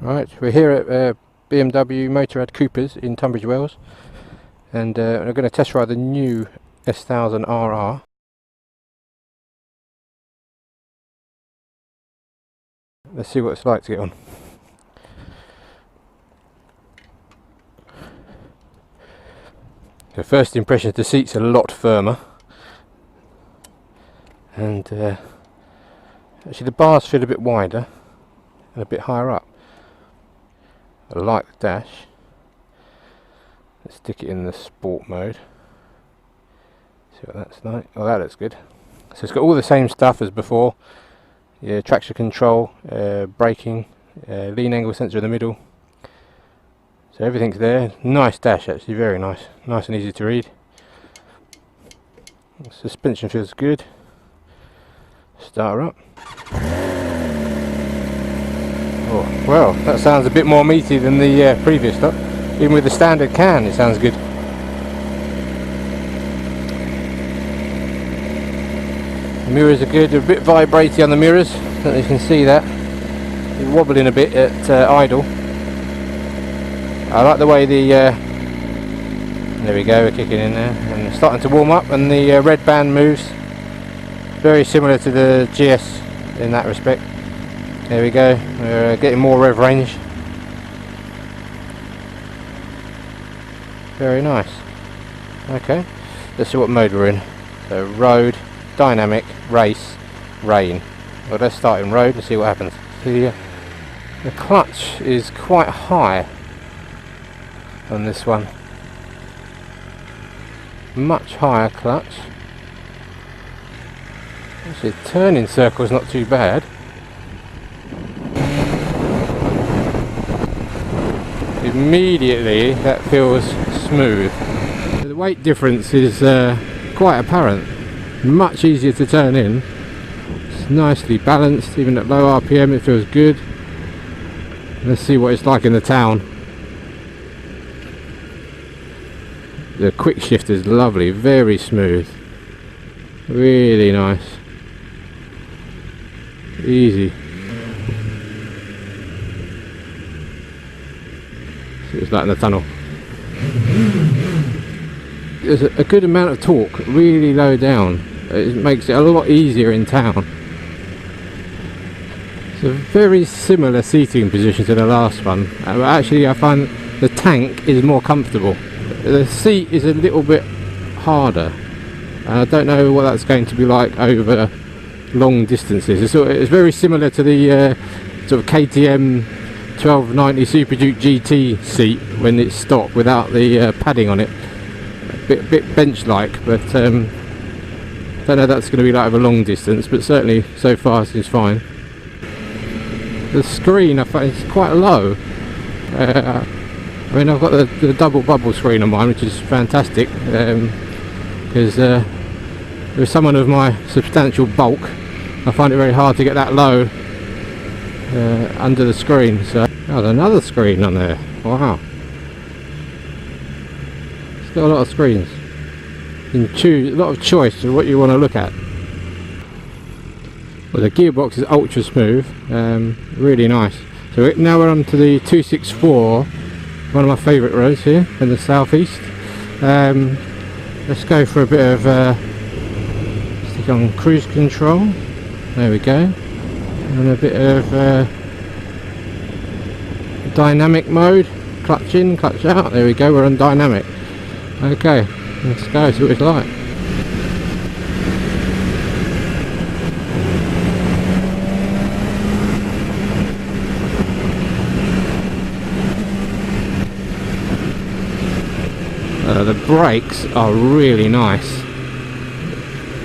Right, we're here at BMW Motorrad Coopers in Tunbridge Wells, and we're going to test ride the new S1000RR. Let's see what it's like to get on. The first impression is the seat's a lot firmer, and actually the bars feel a bit wider and a bit higher up. I like the dash. Let's stick it in the sport mode. See what that's like. Oh, that looks good. So it's got all the same stuff as before. Yeah, traction control, braking, lean angle sensor in the middle. So everything's there. Nice dash actually, very nice. Nice and easy to read. Suspension feels good. Start her up. Oh, well, that sounds a bit more meaty than the previous stuff. Even with the standard can, it sounds good. The mirrors are good, a bit vibraty on the mirrors, you can see that. They're wobbling a bit at idle. I like the way the there we go, we're kicking in there and it's starting to warm up, and the red band moves. Very similar to the GS in that respect. There we go, we're getting more rev range. Very nice. Okay, let's see what mode we're in. So road, dynamic, race, rain. Well, let's start in road and see what happens. The clutch is quite high on this one. Much higher clutch. Actually, turning circle's not too bad. Immediately that feels smooth. The weight difference is quite apparent. Much easier to turn in. It's nicely balanced, even at low RPM it feels good. Let's see what it's like in the town. The quick shift is lovely, very smooth. Really nice. Easy. See what it's like in the tunnel. There's a good amount of torque, really low down. It makes it a lot easier in town. It's a very similar seating position to the last one. Actually I find the tank is more comfortable. The seat is a little bit harder. I don't know what that's going to be like over long distances. It's very similar to the sort of KTM 1290 Super Duke GT seat when it's stock without the padding on it. A bit bench-like, but don't know that's going to be like over long distance, but certainly so far it's fine. The screen I find is quite low. I mean, I've got the double bubble screen on mine, which is fantastic, because with someone of my substantial bulk, I find it very hard to get that low under the screen. So there's another screen on there. Wow. Got a lot of screens. You can choose a lot of choice of what you want to look at. Well, the gearbox is ultra smooth, really nice. So now we're on to the 264, one of my favourite roads here in the southeast. Let's go for a bit of stick on cruise control. There we go, and a bit of dynamic mode. Clutch in, clutch out. There we go. We're on dynamic. Okay, let's go, see what it's like. The brakes are really nice.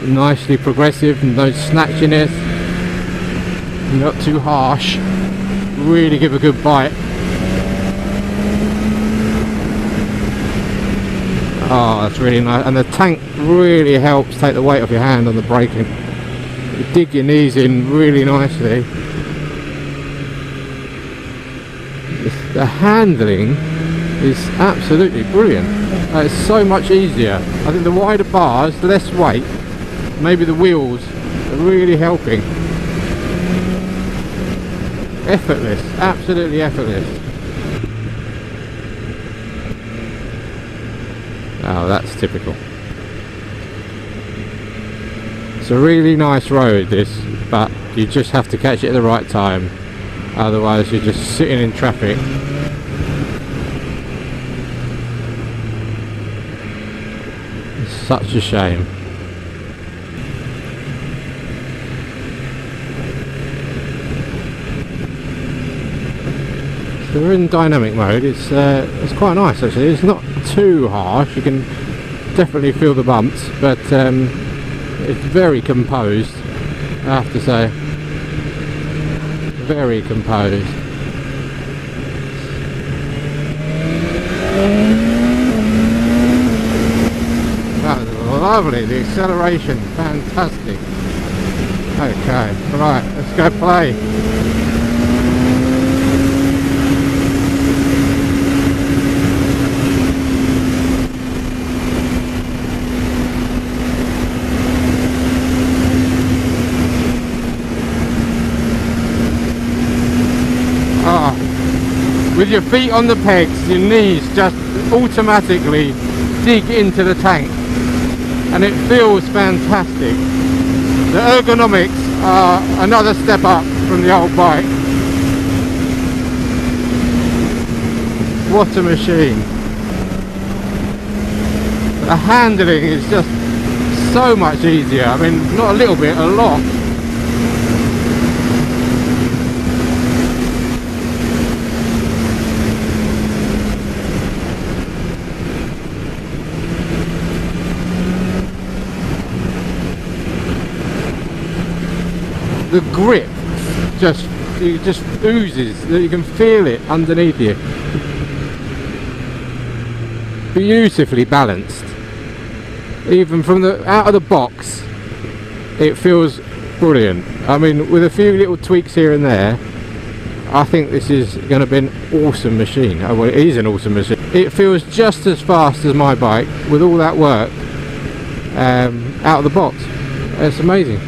Nicely progressive, no snatchiness, not too harsh. Really give a good bite. Oh, that's really nice, and the tank really helps take the weight off your hand on the braking. You dig your knees in really nicely. The handling is absolutely brilliant. It's so much easier. I think the wider bars, less weight, maybe the wheels are really helping. effortless, absolutely effortless. Oh, that's typical. It's a really nice road this, but you just have to catch it at the right time, otherwise you're just sitting in traffic. It's such a shame. So we're in dynamic mode. It's quite nice actually. It's not too harsh. You can definitely feel the bumps, but it's very composed, I have to say. Very composed. That was lovely. The acceleration, fantastic. Okay, right, let's go play. With your feet on the pegs, your knees just automatically dig into the tank, and it feels fantastic. The ergonomics are another step up from the old bike. What a machine. The handling is just so much easier. I mean, not a little bit, a lot. The grip just oozes. You can feel it underneath you. Beautifully balanced. Even from the out of the box, it feels brilliant. I mean, with a few little tweaks here and there, I think this is going to be an awesome machine. Oh, well, it is an awesome machine. It feels just as fast as my bike with all that work out of the box. It's amazing.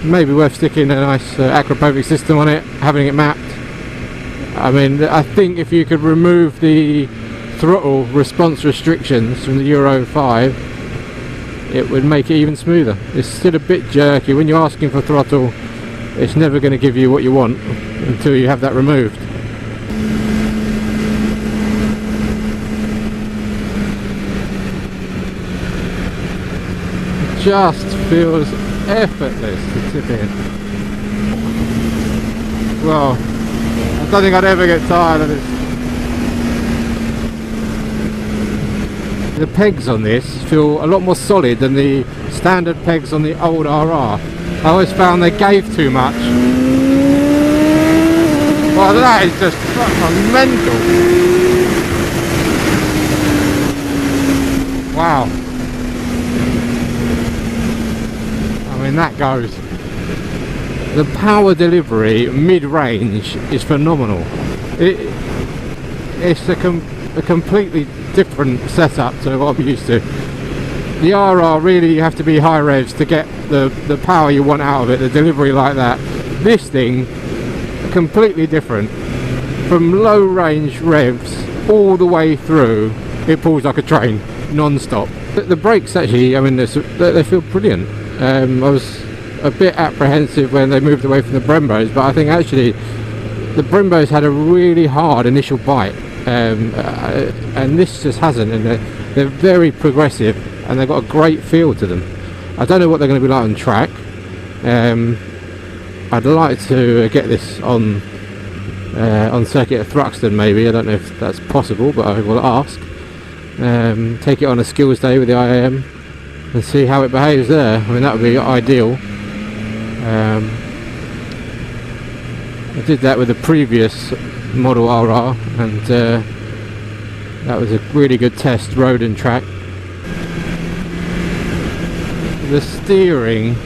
Maybe worth sticking a nice Akrapovic system on it, having it mapped. I mean, I think if you could remove the throttle response restrictions from the Euro 5, it would make it even smoother. It's still a bit jerky. When you're asking for throttle, it's never going to give you what you want until you have that removed. It just feels effortless to tip in. Well, I don't think I'd ever get tired of this. The pegs on this feel a lot more solid than the standard pegs on the old RR. I always found they gave too much. Well, that is just fucking mental. Wow. I mean, that goes. The power delivery mid-range is phenomenal. It's a completely different setup to what I'm used to. The RR, really, you have to be high revs to get the power you want out of it, the delivery like that. This thing, completely different. From low range revs all the way through, it pulls like a train, non-stop. The brakes actually, I mean, they feel brilliant. I was a bit apprehensive when they moved away from the Brembos, but I think actually the Brembos had a really hard initial bite, and this just hasn't, and they're very progressive and they've got a great feel to them. I don't know what they're going to be like on track. I'd like to get this on circuit at Thruxton maybe. I don't know if that's possible, but I will ask. Take it on a skills day with the IAM and see how it behaves there. I mean, that would be ideal. I did that with the previous model RR, and that was a really good test, road and track. The steering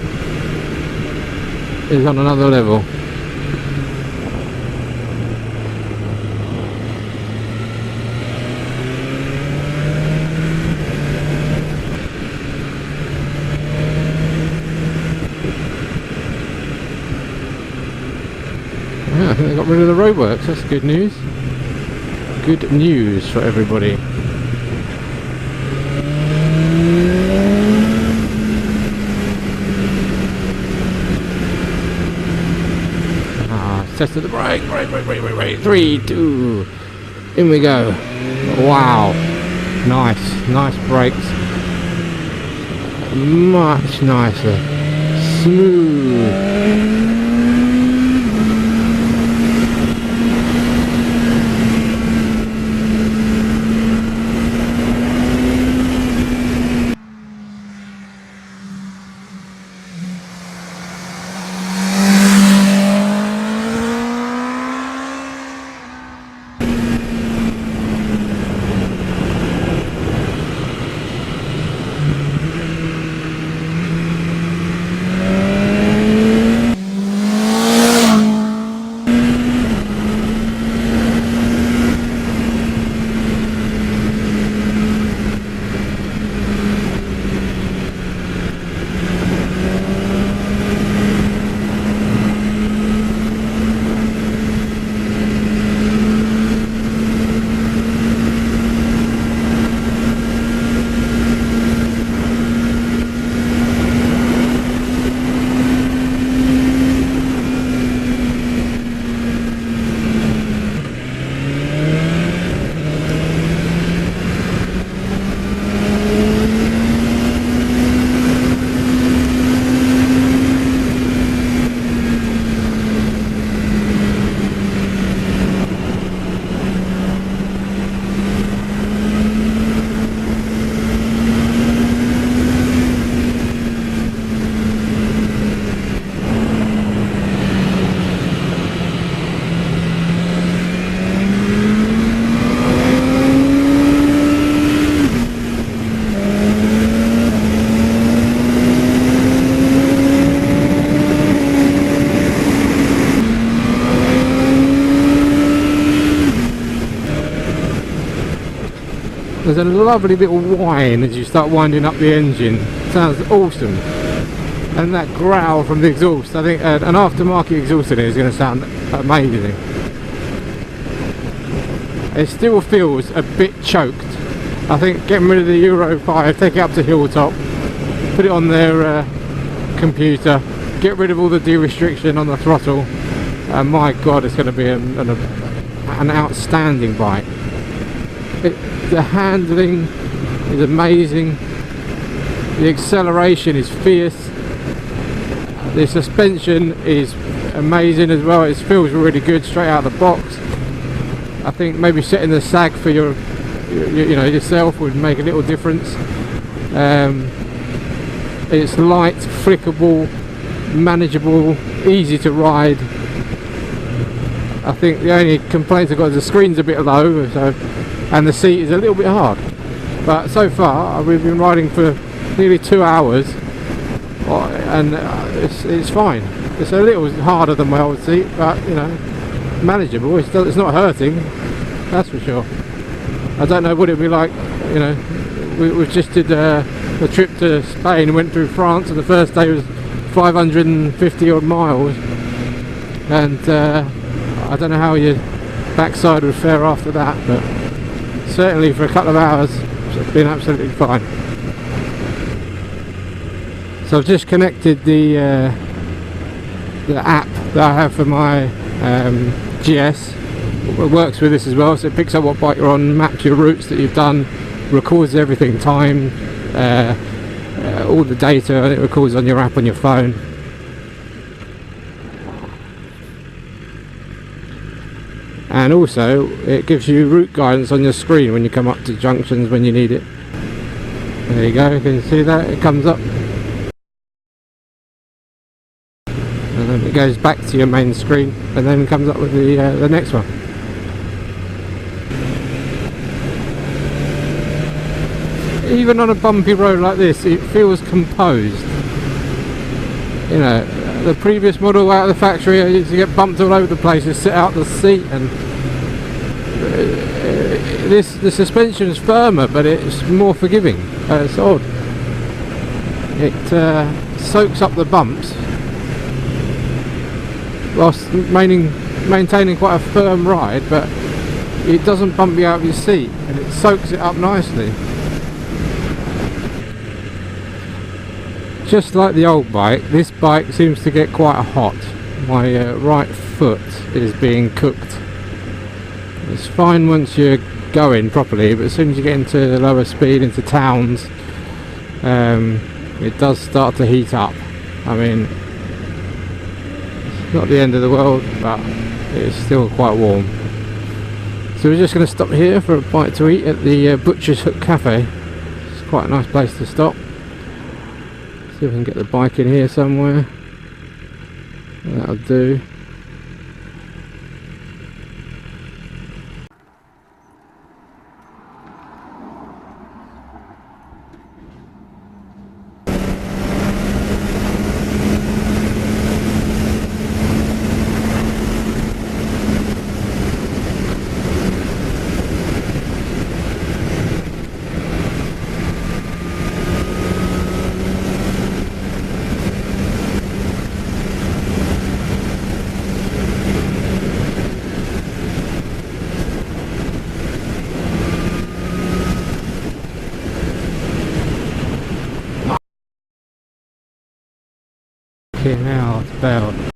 is on another level. Yeah, I And they got rid of the roadworks. That's good news. Good news for everybody. Test of the brake. 3, 2, in we go. Wow, nice brakes, much nicer, smooth. There's a lovely little whine as you start winding up the engine. Sounds awesome. And that growl from the exhaust, I think an aftermarket exhaust in it is going to sound amazing. It still feels a bit choked. I think getting rid of the Euro 5, take it up to Hilltop, put it on their computer, get rid of all the de-restriction on the throttle, and my god, it's going to be an outstanding bike. The handling is amazing, the acceleration is fierce, the suspension is amazing as well. It feels really good straight out of the box. I think maybe setting the sag for yourself would make a little difference. It's light, flickable, manageable, easy to ride. I think the only complaints I've got is the screen's a bit low, and the seat is a little bit hard. But so far, we've been riding for nearly 2 hours, and it's fine. It's a little harder than my old seat, but you know, manageable. It's not hurting, that's for sure. I don't know what it'd be like. You know, we just did a trip to Spain, went through France, and the first day was 550 odd miles, and I don't know how your backside would fare after that, but certainly for a couple of hours it's been absolutely fine. So I've just connected the app that I have for my GS. It works with this as well, so it picks up what bike you're on, maps your routes that you've done, records everything, time, all the data, and it records on your app on your phone. And also it gives you route guidance on your screen when you come up to junctions when you need it. There you go, you can see that, it comes up. And then it goes back to your main screen and then comes up with the next one. Even on a bumpy road like this, it feels composed. You know, the previous model out of the factory, I used to get bumped all over the place, just sit out the seat, and the suspension is firmer, but it's more forgiving. It's odd. It soaks up the bumps whilst remaining maintaining quite a firm ride, but it doesn't bump you out of your seat, and it soaks it up nicely. Just like the old bike, this bike seems to get quite hot. My right foot is being cooked. It's fine once you're going properly, but as soon as you get into the lower speed, into towns, it does start to heat up. I mean, it's not the end of the world, but it's still quite warm. So we're just going to stop here for a bite to eat at the Butcher's Hook Cafe. It's quite a nice place to stop. See if we can get the bike in here somewhere. That'll do. Now it's about